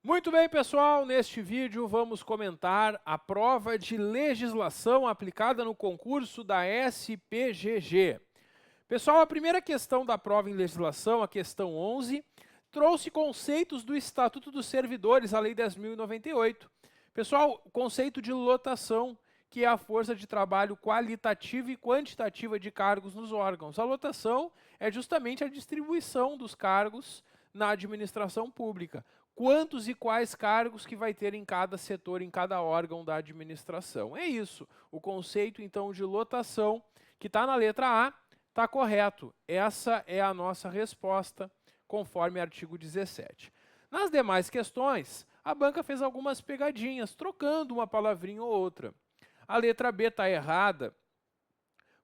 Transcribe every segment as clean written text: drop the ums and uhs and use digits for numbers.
Muito bem, pessoal, neste vídeo vamos comentar a prova de legislação aplicada no concurso da SPGG. Pessoal, a primeira questão da prova em legislação, a questão 11, trouxe conceitos do Estatuto dos Servidores, a Lei 10.098. Pessoal, o conceito de lotação, que é a força de trabalho qualitativa e quantitativa de cargos nos órgãos. A lotação é justamente a distribuição dos cargos na administração pública. Quantos e quais cargos que vai ter em cada setor, em cada órgão da administração. É isso. O conceito, então, de lotação, que está na letra A, está correto. Essa é a nossa resposta, conforme artigo 17. Nas demais questões, a banca fez algumas pegadinhas, trocando uma palavrinha ou outra. A letra B está errada,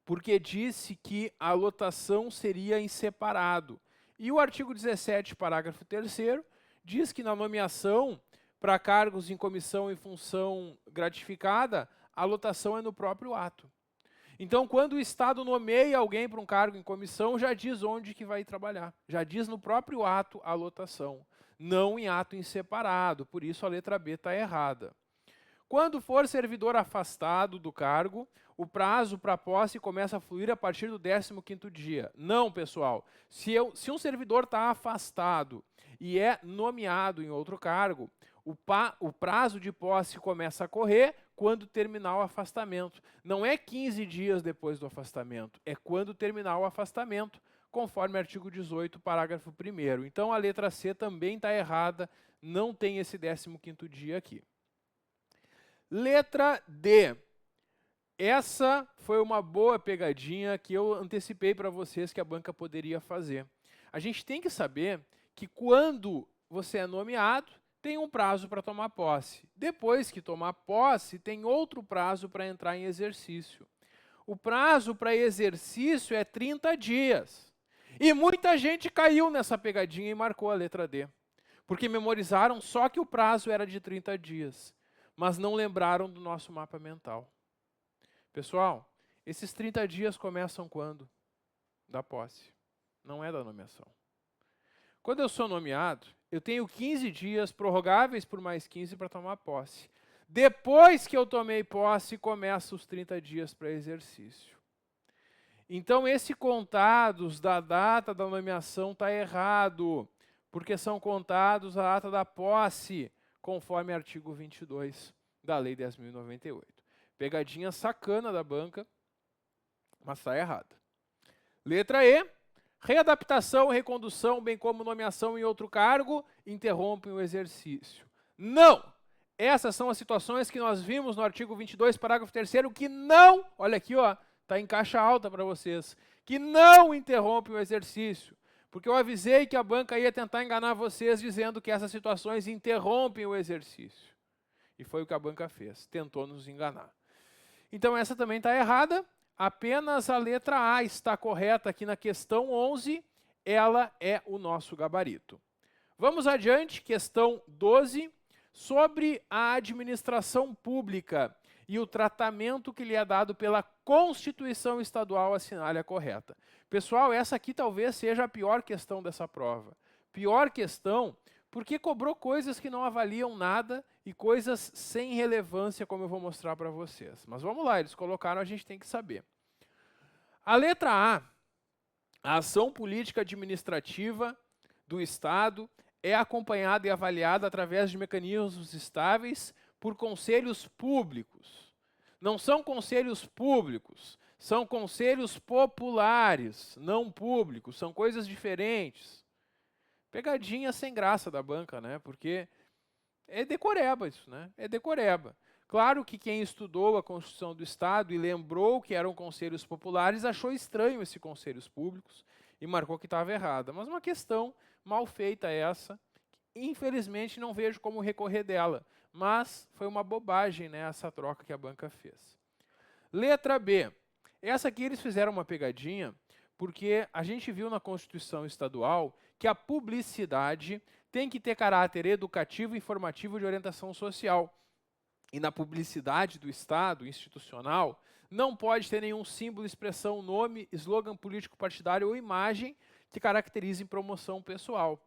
porque disse que a lotação seria em separado. E o artigo 17, parágrafo 3º, diz que na nomeação para cargos em comissão e função gratificada, a lotação é no próprio ato. Então, quando o Estado nomeia alguém para um cargo em comissão, já diz onde que vai trabalhar. Já diz no próprio ato a lotação, não em ato em separado. Por isso, a letra B está errada. Quando for servidor afastado do cargo, o prazo para posse começa a fluir a partir do 15º dia. Não, pessoal. Se um servidor está afastado e é nomeado em outro cargo, o prazo de posse começa a correr quando terminar o afastamento. Não é 15 dias depois do afastamento, é quando terminar o afastamento, conforme artigo 18, parágrafo 1º. Então, a letra C também está errada, não tem esse 15º dia aqui. Letra D. Essa foi uma boa pegadinha que eu antecipei para vocês que a banca poderia fazer. A gente tem que saber que quando você é nomeado, tem um prazo para tomar posse. Depois que tomar posse, tem outro prazo para entrar em exercício. O prazo para exercício é 30 dias. E muita gente caiu nessa pegadinha e marcou a letra D. Porque memorizaram só que o prazo era de 30 dias. Mas não lembraram do nosso mapa mental. Pessoal, esses 30 dias começam quando? Da posse, não é da nomeação. Quando eu sou nomeado, eu tenho 15 dias prorrogáveis por mais 15 para tomar posse. Depois que eu tomei posse, começam os 30 dias para exercício. Então, esse contados da data da nomeação está errado, porque são contados a data da posse, conforme artigo 22 da Lei 10.098. Pegadinha sacana da banca, mas está errada. Letra E. Readaptação, recondução, bem como nomeação em outro cargo, interrompem o exercício. Não! Essas são as situações que nós vimos no artigo 22, parágrafo 3º, que não, olha aqui, ó, está em caixa alta para vocês, que não interrompem o exercício. Porque eu avisei que a banca ia tentar enganar vocês dizendo que essas situações interrompem o exercício. E foi o que a banca fez, tentou nos enganar. Então essa também está errada, apenas a letra A está correta aqui na questão 11, ela é o nosso gabarito. Vamos adiante, questão 12, sobre a administração pública e o tratamento que lhe é dado pela Constituição Estadual, assinale a correta. Pessoal, essa aqui talvez seja a pior questão dessa prova. Pior questão porque cobrou coisas que não avaliam nada e coisas sem relevância, como eu vou mostrar para vocês. Mas vamos lá, eles colocaram, a gente tem que saber. A letra a ação política administrativa do Estado é acompanhada e avaliada através de mecanismos estáveis por conselhos públicos. Não são conselhos públicos, são conselhos populares, não públicos, são coisas diferentes. Pegadinha sem graça da banca, né? Porque é decoreba isso, né? É decoreba. Claro que quem estudou a Constituição do Estado e lembrou que eram conselhos populares achou estranho esses conselhos públicos e marcou que estava errada. Mas uma questão mal feita essa, infelizmente não vejo como recorrer dela, mas foi uma bobagem, né, essa troca que a banca fez. Letra B. Essa aqui eles fizeram uma pegadinha porque a gente viu na Constituição Estadual que a publicidade tem que ter caráter educativo, informativo e de orientação social. E na publicidade do Estado, institucional, não pode ter nenhum símbolo, expressão, nome, slogan político partidário ou imagem que caracterizem promoção pessoal.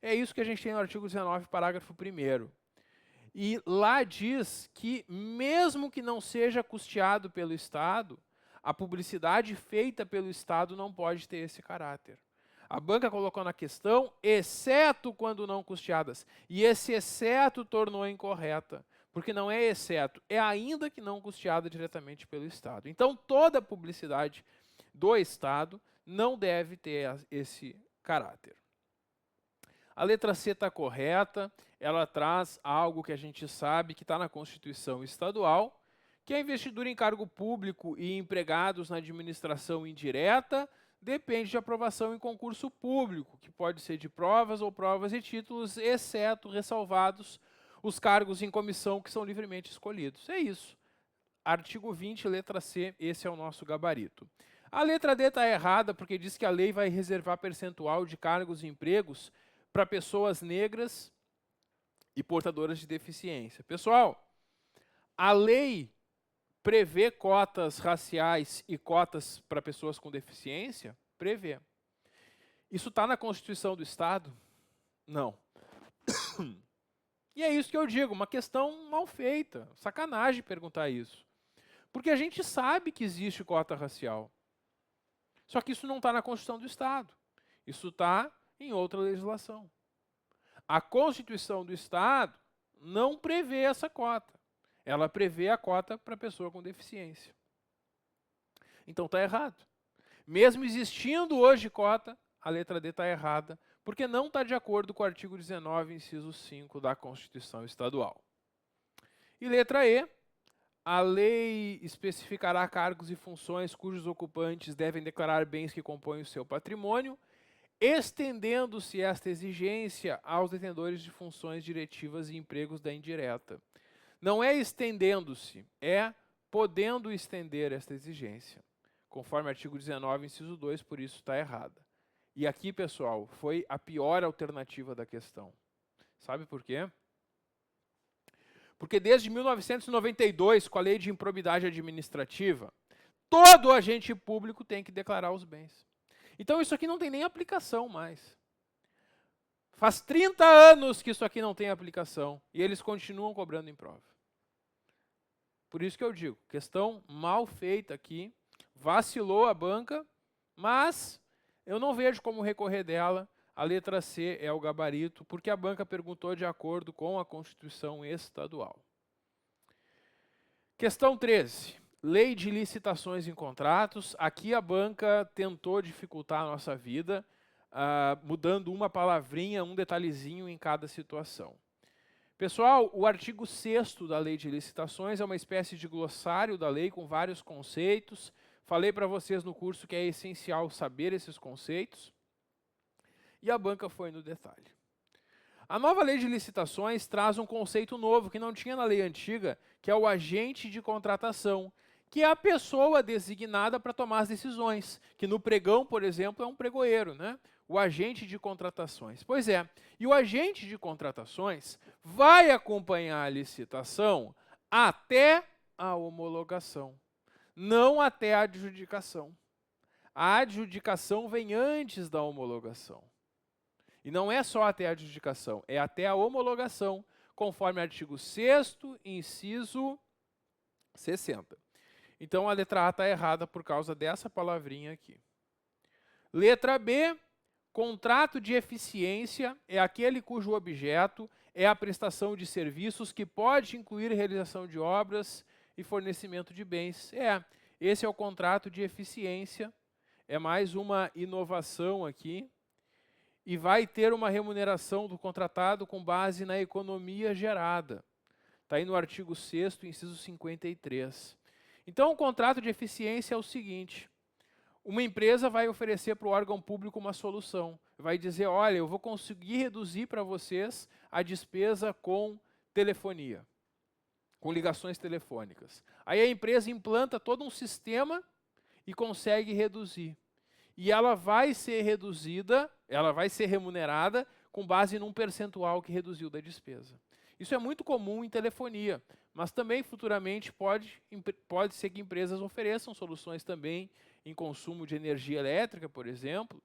É isso que a gente tem no artigo 19, parágrafo 1º. E lá diz que, mesmo que não seja custeado pelo Estado, a publicidade feita pelo Estado não pode ter esse caráter. A banca colocou na questão, exceto quando não custeadas. E esse exceto tornou incorreta, porque não é exceto, é ainda que não custeada diretamente pelo Estado. Então, toda publicidade do Estado não deve ter esse caráter. A letra C está correta, ela traz algo que a gente sabe que está na Constituição Estadual, que a investidura em cargo público e empregados na administração indireta depende de aprovação em concurso público, que pode ser de provas ou provas e títulos, exceto ressalvados os cargos em comissão que são livremente escolhidos. É isso. Artigo 20, letra C, esse é o nosso gabarito. A letra D está errada, porque diz que a lei vai reservar percentual de cargos e empregos para pessoas negras e portadoras de deficiência. Pessoal, a lei prevê cotas raciais e cotas para pessoas com deficiência? Prevê. Isso está na Constituição do Estado? Não. E é isso que eu digo, uma questão mal feita. Sacanagem perguntar isso. Porque a gente sabe que existe cota racial. Só que isso não está na Constituição do Estado. Isso está em outra legislação. A Constituição do Estado não prevê essa cota. Ela prevê a cota para pessoa com deficiência. Então está errado. Mesmo existindo hoje cota, a letra D está errada, porque não está de acordo com o artigo 19, inciso 5 da Constituição Estadual. E letra E, a lei especificará cargos e funções cujos ocupantes devem declarar bens que compõem o seu patrimônio, estendendo-se esta exigência aos detentores de funções diretivas e empregos da indireta. Não é estendendo-se, é podendo estender esta exigência, conforme artigo 19, inciso 2, por isso está errada. E aqui, pessoal, foi a pior alternativa da questão. Sabe por quê? Porque desde 1992, com a Lei de Improbidade Administrativa, todo agente público tem que declarar os bens. Então isso aqui não tem nem aplicação mais. Faz 30 anos que isso aqui não tem aplicação e eles continuam cobrando em prova. Por isso que eu digo, questão mal feita aqui, vacilou a banca, mas eu não vejo como recorrer dela. A letra C é o gabarito, porque a banca perguntou de acordo com a Constituição Estadual. Questão 13. Lei de licitações em contratos. Aqui a banca tentou dificultar a nossa vida, mudando uma palavrinha, um detalhezinho em cada situação. Pessoal, o artigo 6º da Lei de Licitações é uma espécie de glossário da lei com vários conceitos. Falei para vocês no curso que é essencial saber esses conceitos. E a banca foi no detalhe. A nova Lei de Licitações traz um conceito novo que não tinha na lei antiga, que é o agente de contratação, que é a pessoa designada para tomar as decisões, que no pregão, por exemplo, é um pregoeiro, né? O agente de contratações. Pois é, e o agente de contratações vai acompanhar a licitação até a homologação, não até a adjudicação. A adjudicação vem antes da homologação. E não é só até a adjudicação, é até a homologação, conforme artigo 6º, inciso 60. Então a letra A está errada por causa dessa palavrinha aqui. Letra B, contrato de eficiência é aquele cujo objeto é a prestação de serviços que pode incluir realização de obras e fornecimento de bens. Esse é o contrato de eficiência, é mais uma inovação aqui. E vai ter uma remuneração do contratado com base na economia gerada. Está aí no artigo 6º, inciso 53. Então, o contrato de eficiência é o seguinte: uma empresa vai oferecer para o órgão público uma solução. Vai dizer, olha, eu vou conseguir reduzir para vocês a despesa com telefonia, com ligações telefônicas. Aí a empresa implanta todo um sistema e consegue reduzir. E ela vai ser reduzida, ela vai ser remunerada com base num percentual que reduziu da despesa. Isso é muito comum em telefonia, mas também futuramente pode ser que empresas ofereçam soluções também em consumo de energia elétrica, por exemplo,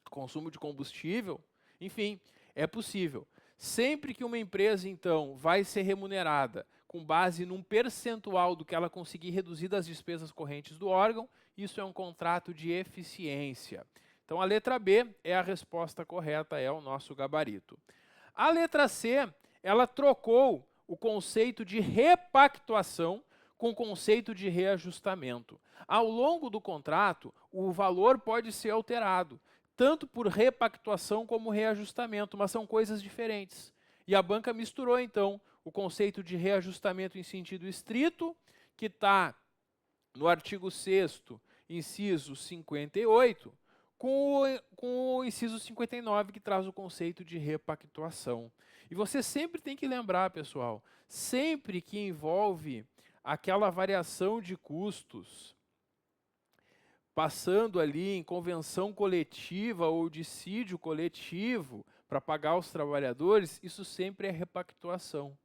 consumo de combustível, enfim. É possível. Sempre que uma empresa, então, vai ser remunerada com base num percentual do que ela conseguir reduzir das despesas correntes do órgão, isso é um contrato de eficiência. Então, a letra B é a resposta correta, é o nosso gabarito. A letra C, ela trocou o conceito de repactuação com o conceito de reajustamento. Ao longo do contrato, o valor pode ser alterado, tanto por repactuação como reajustamento, mas são coisas diferentes. E a banca misturou, então, o conceito de reajustamento em sentido estrito, que está no artigo 6º, inciso 58, com o inciso 59, que traz o conceito de repactuação. E você sempre tem que lembrar, pessoal, sempre que envolve aquela variação de custos, passando ali em convenção coletiva ou dissídio coletivo para pagar os trabalhadores, isso sempre é repactuação.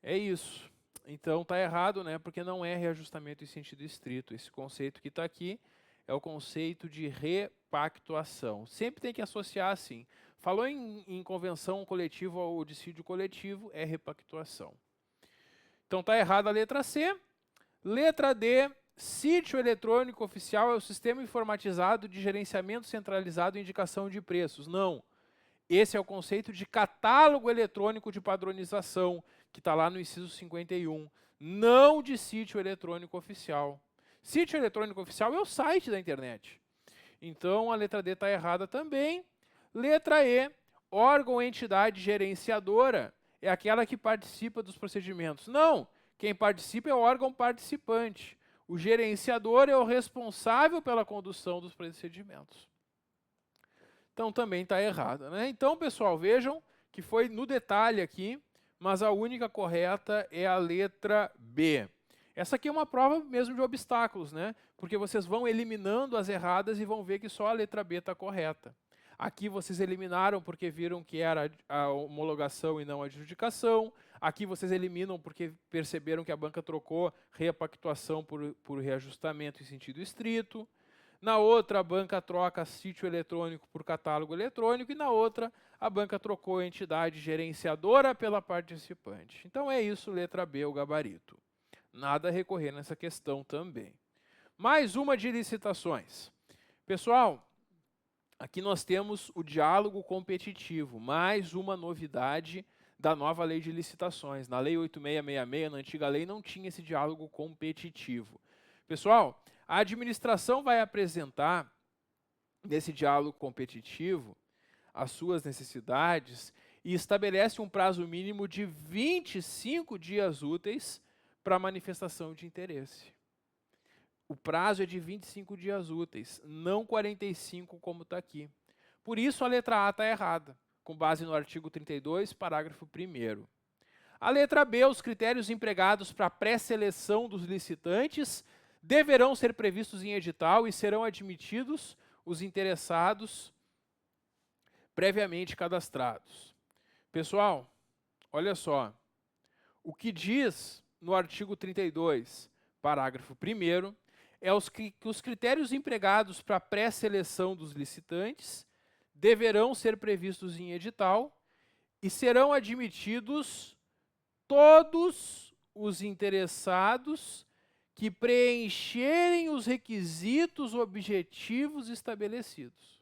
É isso. Então está errado, né? Porque não é reajustamento em sentido estrito. Esse conceito que está aqui é o conceito de repactuação. Sempre tem que associar assim. Falou em convenção coletiva ou dissídio coletivo, é repactuação. Então está errada a letra C. Letra D, sítio eletrônico oficial é o sistema informatizado de gerenciamento centralizado e indicação de preços. Não. Esse é o conceito de catálogo eletrônico de padronização, que está lá no inciso 51, não de sítio eletrônico oficial. Sítio eletrônico oficial é o site da internet. Então, a letra D está errada também. Letra E, órgão ou entidade gerenciadora é aquela que participa dos procedimentos. Não, quem participa é o órgão participante. O gerenciador é o responsável pela condução dos procedimentos. Então, também está errada, né? Então, pessoal, vejam que foi no detalhe aqui, mas a única correta é a letra B. Essa aqui é uma prova mesmo de obstáculos, né? Porque vocês vão eliminando as erradas e vão ver que só a letra B está correta. Aqui vocês eliminaram porque viram que era a homologação e não a adjudicação. Aqui vocês eliminam porque perceberam que a banca trocou repactuação por reajustamento em sentido estrito. Na outra, a banca troca sítio eletrônico por catálogo eletrônico. E na outra, a banca trocou a entidade gerenciadora pela participante. Então é isso, letra B, o gabarito. Nada a recorrer nessa questão também. Mais uma de licitações. Pessoal, aqui nós temos o diálogo competitivo, mais uma novidade da nova lei de licitações. Na lei 8666, na antiga lei, não tinha esse diálogo competitivo. Pessoal, a administração vai apresentar, nesse diálogo competitivo, as suas necessidades e estabelece um prazo mínimo de 25 dias úteis para manifestação de interesse. O prazo é de 25 dias úteis, não 45 como está aqui. Por isso a letra A está errada, com base no artigo 32, parágrafo 1º. A letra B, os critérios empregados para a pré-seleção dos licitantes deverão ser previstos em edital e serão admitidos os interessados previamente cadastrados. Pessoal, olha só, o que diz no artigo 32, parágrafo 1º, é que os critérios empregados para a pré-seleção dos licitantes deverão ser previstos em edital e serão admitidos todos os interessados que preencherem os requisitos objetivos estabelecidos.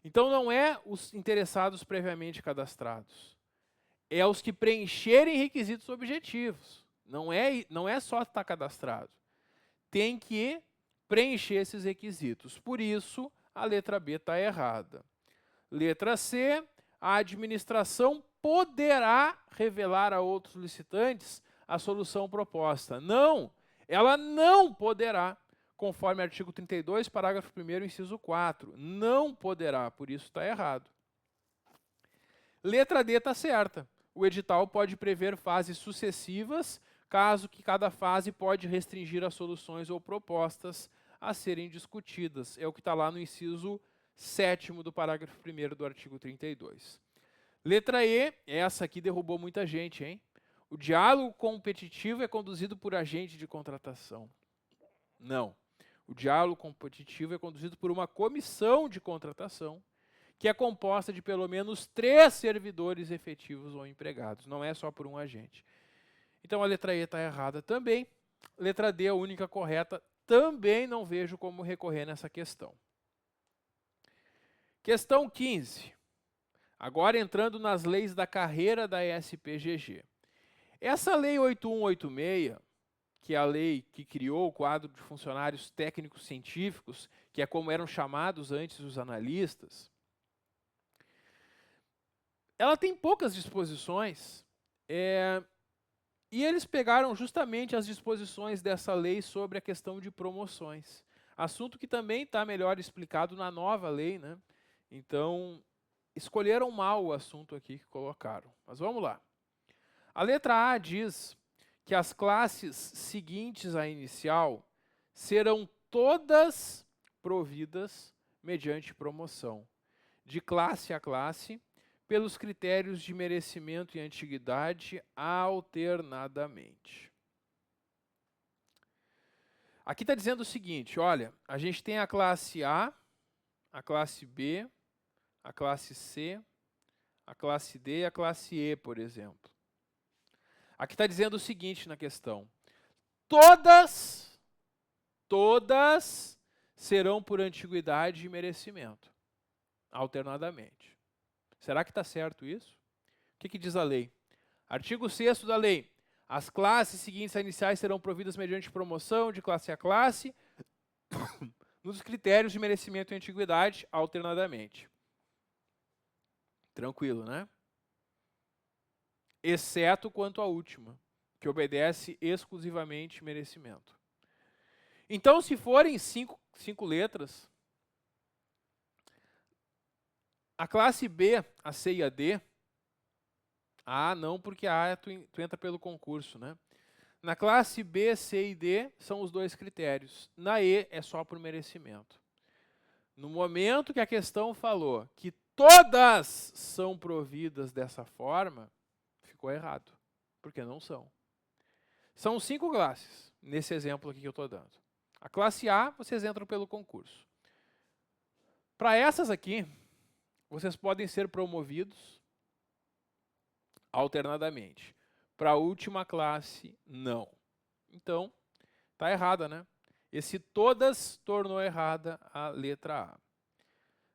Então, não é os interessados previamente cadastrados, é os que preencherem requisitos objetivos. Não é só estar cadastrado. Tem que preencher esses requisitos. Por isso, a letra B está errada. Letra C, a administração poderá revelar a outros licitantes a solução proposta. Não, ela não poderá, conforme artigo 32, parágrafo 1º, inciso 4. Não poderá, por isso está errado. Letra D está certa. O edital pode prever fases sucessivas, caso que cada fase pode restringir as soluções ou propostas a serem discutidas. É o que está lá no inciso 7º do parágrafo 1º do artigo 32. Letra E, essa aqui derrubou muita gente, hein? O diálogo competitivo é conduzido por agente de contratação. Não. O diálogo competitivo é conduzido por uma comissão de contratação que é composta de pelo menos 3 servidores efetivos ou empregados, não é só por um agente. Então a letra E está errada também. Letra D, a única correta, também não vejo como recorrer nessa questão. Questão 15. Agora entrando nas leis da carreira da ESPGG. Essa lei 8186, que é a lei que criou o quadro de funcionários técnicos científicos, que é como eram chamados antes os analistas, ela tem poucas disposições, e eles pegaram justamente as disposições dessa lei sobre a questão de promoções. Assunto que também está melhor explicado na nova lei, né? Então, escolheram mal o assunto aqui que colocaram. Mas vamos lá. A letra A diz que as classes seguintes à inicial serão todas providas mediante promoção, de classe a classe, pelos critérios de merecimento e antiguidade alternadamente. Aqui está dizendo o seguinte, olha, a gente tem a classe A, a classe B, a classe C, a classe D e a classe E, por exemplo. Aqui está dizendo o seguinte na questão, todas serão por antiguidade e merecimento, alternadamente. Será que está certo isso? O que diz a lei? Artigo 6º da lei. As classes seguintes a iniciais serão providas mediante promoção de classe a classe, nos critérios de merecimento e antiguidade, alternadamente. Tranquilo, né? Exceto quanto à última, que obedece exclusivamente merecimento. Então, se forem cinco letras, a classe B, a C e a D, A não, porque a tu entra pelo concurso, né? Na classe B, C e D são os 2 critérios. Na E é só por merecimento. No momento que a questão falou que todas são providas dessa forma, ficou errado, porque não são. São 5 classes, nesse exemplo aqui que eu estou dando. A classe A, vocês entram pelo concurso. Para essas aqui, vocês podem ser promovidos alternadamente. Para a última classe, não. Então, está errada, né? Esse todas tornou errada a letra A.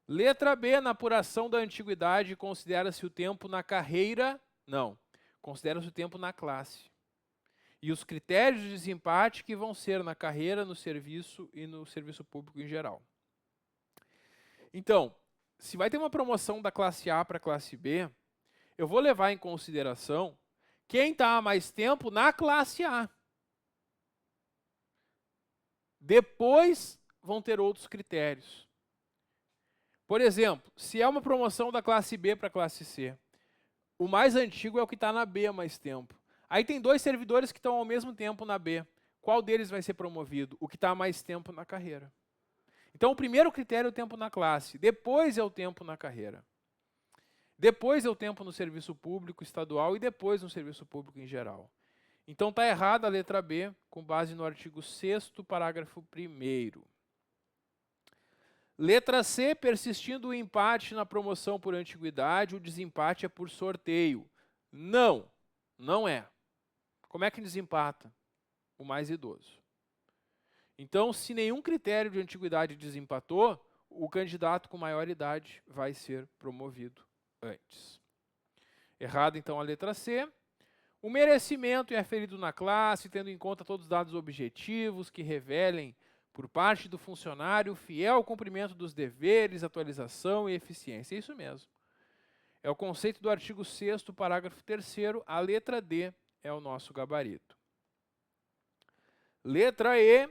Letra B, na apuração da antiguidade, considera-se o tempo na carreira? Não. Considera-se o tempo na classe. E os critérios de desempate que vão ser na carreira, no serviço e no serviço público em geral. Então, se vai ter uma promoção da classe A para a classe B, eu vou levar em consideração quem está há mais tempo na classe A. Depois vão ter outros critérios. Por exemplo, se é uma promoção da classe B para a classe C, o mais antigo é o que está na B há mais tempo. Aí tem 2 servidores que estão ao mesmo tempo na B. Qual deles vai ser promovido? O que está há mais tempo na carreira. Então, o primeiro critério é o tempo na classe, depois é o tempo na carreira. Depois é o tempo no serviço público estadual e depois no serviço público em geral. Então, está errada a letra B, com base no artigo 6º, parágrafo 1º. Letra C, persistindo o empate na promoção por antiguidade, o desempate é por sorteio. Não, não é. Como é que desempata? O mais idoso. Então, se nenhum critério de antiguidade desempatou, o candidato com maior idade vai ser promovido antes. Errado, então, a letra C. O merecimento é aferido na classe, tendo em conta todos os dados objetivos que revelem, por parte do funcionário, fiel cumprimento dos deveres, atualização e eficiência. É isso mesmo. É o conceito do artigo 6º, parágrafo 3º, a letra D é o nosso gabarito. Letra E,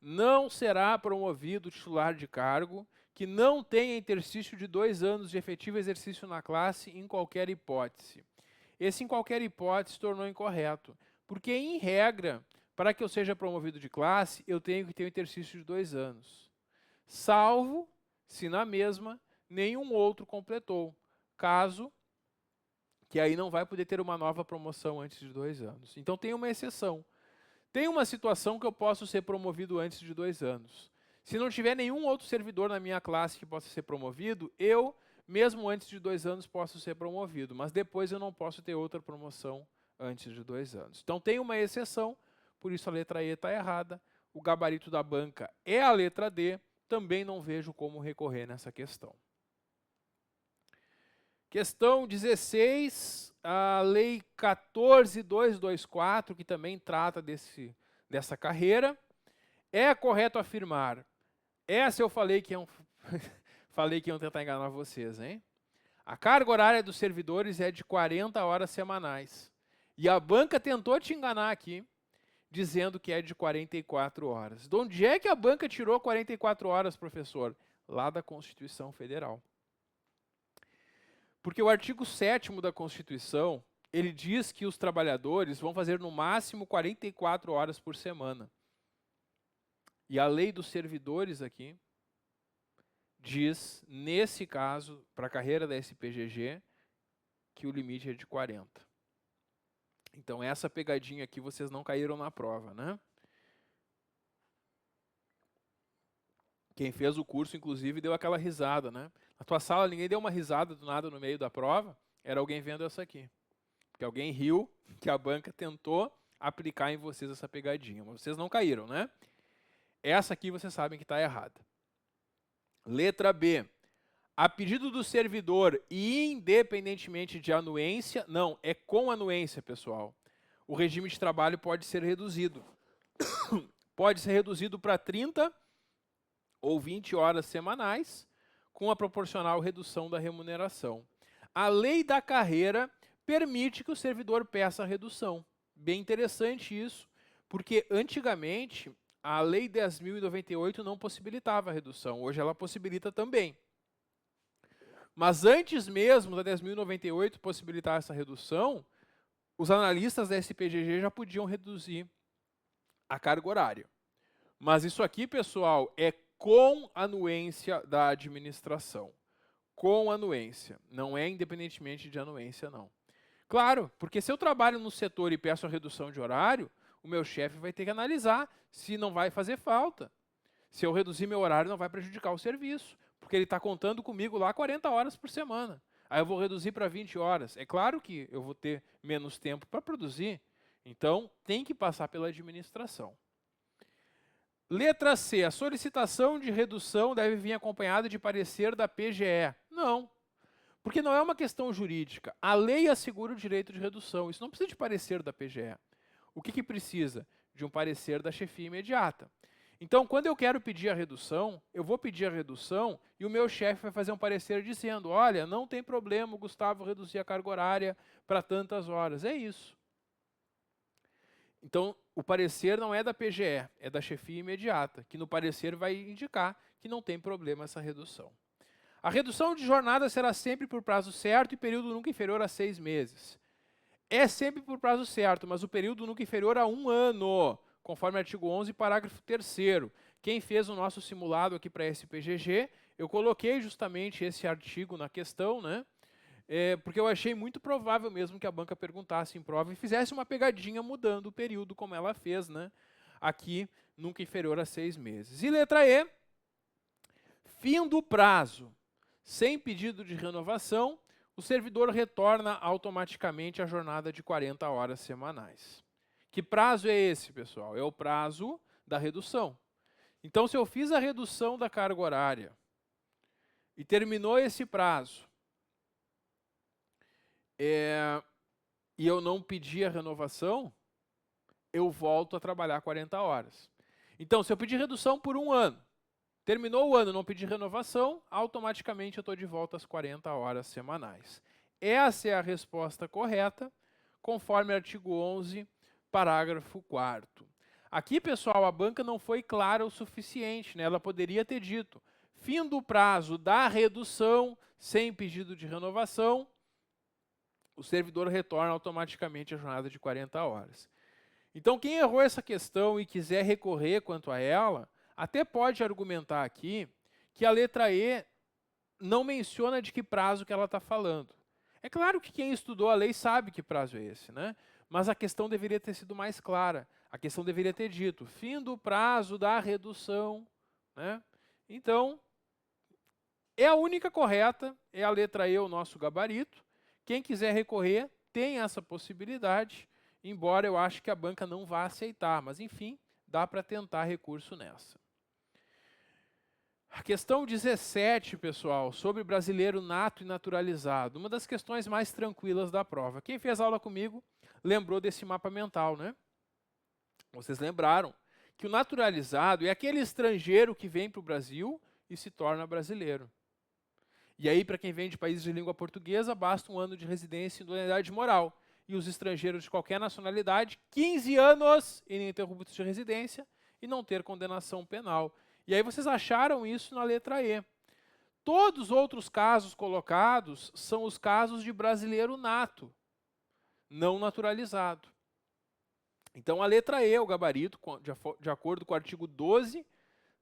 não será promovido titular de cargo que não tenha interstício de 2 anos de efetivo exercício na classe em qualquer hipótese. Esse em qualquer hipótese tornou incorreto, porque em regra, para que eu seja promovido de classe, eu tenho que ter um interstício de 2 anos. Salvo se na mesma nenhum outro completou. Caso que aí não vai poder ter uma nova promoção antes de 2 anos. Então tem uma exceção. Tem uma situação que eu posso ser promovido antes de 2 anos. Se não tiver nenhum outro servidor na minha classe que possa ser promovido, eu mesmo antes de 2 anos posso ser promovido, mas depois eu não posso ter outra promoção antes de 2 anos. Então tem uma exceção, por isso a letra E está errada. O gabarito da banca é a letra D, também não vejo como recorrer nessa questão. Questão 16, a Lei 14.224, que também trata dessa carreira. É correto afirmar, essa eu falei que falei que iam tentar enganar vocês, hein? A carga horária dos servidores é de 40 horas semanais. E a banca tentou te enganar aqui, dizendo que é de 44 horas. De onde é que a banca tirou 44 horas, professor? Lá da Constituição Federal. Porque o artigo 7º da Constituição, ele diz que os trabalhadores vão fazer no máximo 44 horas por semana. E a lei dos servidores aqui diz, nesse caso, para a carreira da SPGG, que o limite é de 40. Então essa pegadinha aqui vocês não caíram na prova, né? Quem fez o curso, inclusive, deu aquela risada, né? Na tua sala, ninguém deu uma risada do nada no meio da prova, era alguém vendo essa aqui. Porque alguém riu que a banca tentou aplicar em vocês essa pegadinha, mas vocês não caíram, né? Essa aqui vocês sabem que está errada. Letra B. A pedido do servidor e independentemente de anuência, não, é com anuência, pessoal, o regime de trabalho pode ser reduzido. Pode ser reduzido para 30 ou 20 horas semanais, com a proporcional redução da remuneração. A lei da carreira permite que o servidor peça a redução. Bem interessante isso, porque antigamente a lei 10.098 não possibilitava a redução, hoje ela possibilita também. Mas antes mesmo da 10.098 possibilitar essa redução, os analistas da SPGG já podiam reduzir a carga horária. Mas isso aqui, pessoal, é com anuência da administração. Com anuência. Não é independentemente de anuência, não. Claro, porque se eu trabalho no setor e peço a redução de horário, o meu chefe vai ter que analisar se não vai fazer falta. Se eu reduzir meu horário, não vai prejudicar o serviço, porque ele está contando comigo lá 40 horas por semana. Aí eu vou reduzir para 20 horas. É claro que eu vou ter menos tempo para produzir, então tem que passar pela administração. Letra C, a solicitação de redução deve vir acompanhada de parecer da PGE. Não, porque não é uma questão jurídica. A lei assegura o direito de redução, isso não precisa de parecer da PGE. O que precisa? De um parecer da chefia imediata. Então, quando eu quero pedir a redução, eu vou pedir a redução e o meu chefe vai fazer um parecer dizendo, olha, não tem problema, o Gustavo reduzir a carga horária para tantas horas. É isso. Então, o parecer não é da PGE, é da chefia imediata, que no parecer vai indicar que não tem problema essa redução. A redução de jornada será sempre por prazo certo e período nunca inferior a 6 meses. É sempre por prazo certo, mas o período nunca inferior a 1 ano, conforme artigo 11, parágrafo 3º. Quem fez o nosso simulado aqui para a SPGG, eu coloquei justamente esse artigo na questão, né? Porque eu achei muito provável mesmo que a banca perguntasse em prova e fizesse uma pegadinha mudando o período, como ela fez, né? Aqui, nunca inferior a 6 meses. E letra E, fim do prazo. Sem pedido de renovação, o servidor retorna automaticamente à jornada de 40 horas semanais. Que prazo é esse, pessoal? É o prazo da redução. Então, se eu fiz a redução da carga horária e terminou esse prazo, e eu não pedi a renovação, eu volto a trabalhar 40 horas. Então, se eu pedir redução por 1 ano, terminou o ano, não pedi renovação, automaticamente eu estou de volta às 40 horas semanais. Essa é a resposta correta, conforme artigo 11, parágrafo 4º. Aqui, pessoal, a banca não foi clara o suficiente, né? Ela poderia ter dito, fim do prazo da redução, sem pedido de renovação, o servidor retorna automaticamente a jornada de 40 horas. Então, quem errou essa questão e quiser recorrer quanto a ela, até pode argumentar aqui que a letra E não menciona de que prazo que ela está falando. É claro que quem estudou a lei sabe que prazo é esse, né? Mas a questão deveria ter sido mais clara. A questão deveria ter dito, fim do prazo da redução, né? Então, é a única correta, é a letra E, o nosso gabarito. Quem quiser recorrer tem essa possibilidade, embora eu ache que a banca não vá aceitar, mas enfim, dá para tentar recurso nessa. A questão 17, pessoal, sobre brasileiro nato e naturalizado, uma das questões mais tranquilas da prova. Quem fez aula comigo lembrou desse mapa mental, né? Vocês lembraram que o naturalizado é aquele estrangeiro que vem para o Brasil e se torna brasileiro. E aí, para quem vem de países de língua portuguesa, basta 1 ano de residência e idoneidade moral. E os estrangeiros de qualquer nacionalidade, 15 anos ininterruptos de residência e não ter condenação penal. E aí vocês acharam isso na letra E. Todos os outros casos colocados são os casos de brasileiro nato, não naturalizado. Então, a letra E, o gabarito, de acordo com o artigo 12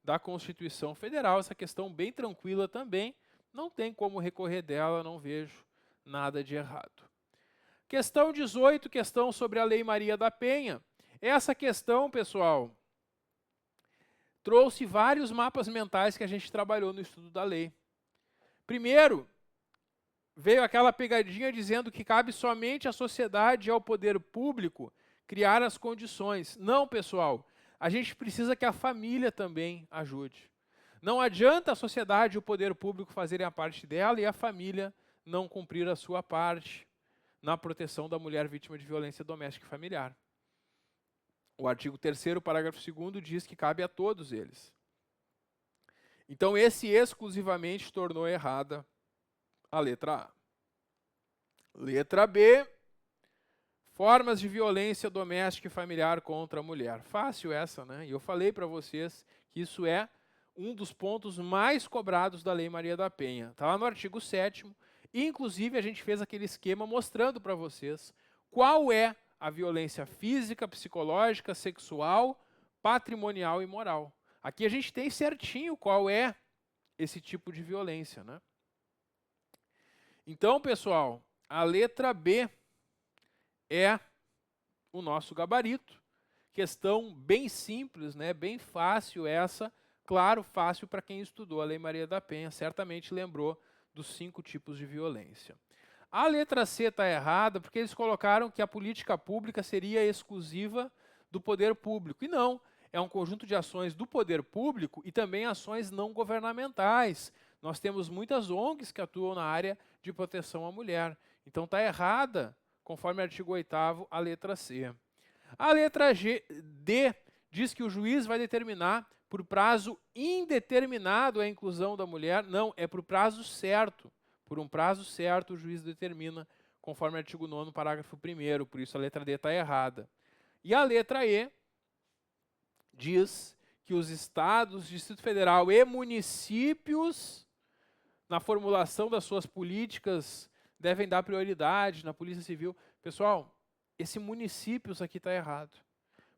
da Constituição Federal, essa questão bem tranquila também, não tem como recorrer dela, não vejo nada de errado. Questão 18, questão sobre a Lei Maria da Penha. Essa questão, pessoal, trouxe vários mapas mentais que a gente trabalhou no estudo da lei. Primeiro, veio aquela pegadinha dizendo que cabe somente à sociedade e ao poder público criar as condições. Não, pessoal, a gente precisa que a família também ajude. Não adianta a sociedade e o poder público fazerem a parte dela e a família não cumprir a sua parte na proteção da mulher vítima de violência doméstica e familiar. O artigo 3º, parágrafo 2º, diz que cabe a todos eles. Então, esse exclusivamente tornou errada a letra A. Letra B, formas de violência doméstica e familiar contra a mulher. Fácil essa, né? E eu falei para vocês que isso é um dos pontos mais cobrados da Lei Maria da Penha. Está lá no artigo 7º. Inclusive, a gente fez aquele esquema mostrando para vocês qual é a violência física, psicológica, sexual, patrimonial e moral. Aqui a gente tem certinho qual é esse tipo de violência, né? Então, pessoal, a letra B é o nosso gabarito. Questão bem simples, né? Bem fácil essa. Claro, fácil para quem estudou a Lei Maria da Penha, certamente lembrou dos 5 tipos de violência. A letra C está errada porque eles colocaram que a política pública seria exclusiva do poder público. E não, é um conjunto de ações do poder público e também ações não governamentais. Nós temos muitas ONGs que atuam na área de proteção à mulher. Então está errada, conforme o artigo 8º, a letra C. A letra D diz que o juiz vai determinar por prazo indeterminado a inclusão da mulher. Não, é por prazo certo. Por um prazo certo, o juiz determina, conforme o artigo 9º, parágrafo 1º. Por isso, a letra D está errada. E a letra E diz que os estados, Distrito Federal e municípios, na formulação das suas políticas, devem dar prioridade na Polícia Civil. Pessoal, esse municípios aqui está errado.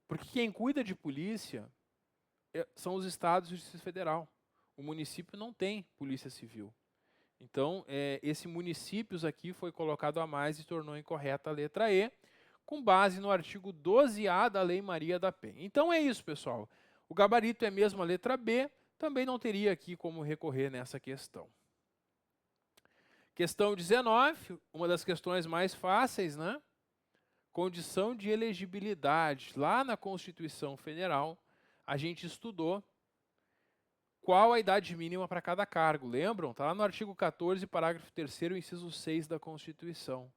Porque quem cuida de polícia são os estados e o Distrito Federal. O município não tem Polícia Civil. Então, esse municípios aqui foi colocado a mais e tornou incorreta a letra E, com base no artigo 12A da Lei Maria da Penha. Então é isso, pessoal. O gabarito é mesmo a letra B, também não teria aqui como recorrer nessa questão. Questão 19, uma das questões mais fáceis, né? Condição de elegibilidade. Lá na Constituição Federal, a gente estudou qual a idade mínima para cada cargo. Lembram? Está lá no artigo 14, parágrafo 3º, inciso 6 da Constituição.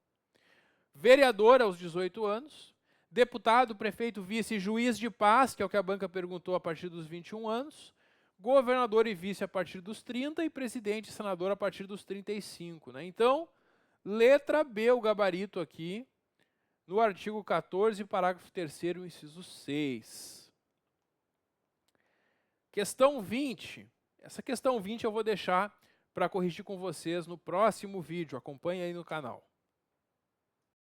Vereador aos 18 anos, deputado, prefeito, vice, juiz de paz, que é o que a banca perguntou a partir dos 21 anos, governador e vice a partir dos 30 e presidente e senador a partir dos 35. Né? Então, letra B, o gabarito aqui, no artigo 14, parágrafo 3º, inciso 6. Questão 20. Essa questão 20 eu vou deixar para corrigir com vocês no próximo vídeo. Acompanhe aí no canal.